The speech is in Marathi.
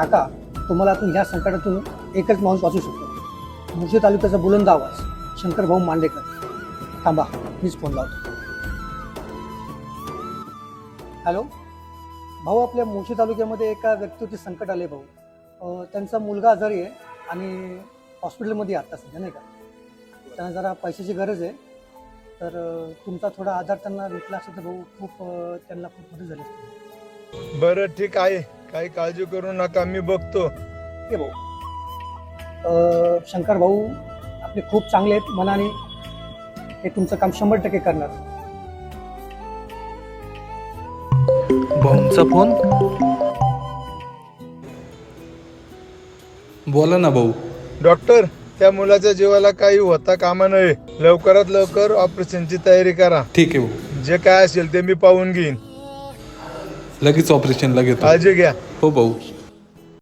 काका, तुम्हाला आपण ह्या संकटातून एकच माणूस वाचू शकतो. मुळशी तालुक्याचा बुलंद आवाज शंकर भाऊ मांडेकर. थांबा, मीच फोन लावतो. हॅलो भाऊ, आपल्या मुळशी तालुक्यामध्ये एका व्यक्तीवरती संकट आले भाऊ. त्यांचा मुलगा आजारी आहे आणि हॉस्पिटलमध्ये आता सध्या, नाही का. त्यांना जरा पैशाची गरज आहे. तर तुमचा थोडा आधार त्यांना भेटला असता तर भाऊ त्यांना खूप मदत झाली असती. बरं ठीक आहे, काही काळजी करू नका, मी बघतो. ठीक आहे भाऊ. शंकर भाऊ आपले खूप चांगले आहेत मनाने. हे तुमचं काम 100% करणार. भाऊंचा फोन. बोला ना भाऊ. डॉक्टर, त्या मुलाच्या जीवाला काही होता कामा नये. लवकरात लवकर ऑपरेशनची तयारी करा. ठीक आहे भाऊ, जे काय असेल ते मी पाहून घेईन. लगेच ऑपरेशनला घेतो. काळजी घ्या. हो भाऊ.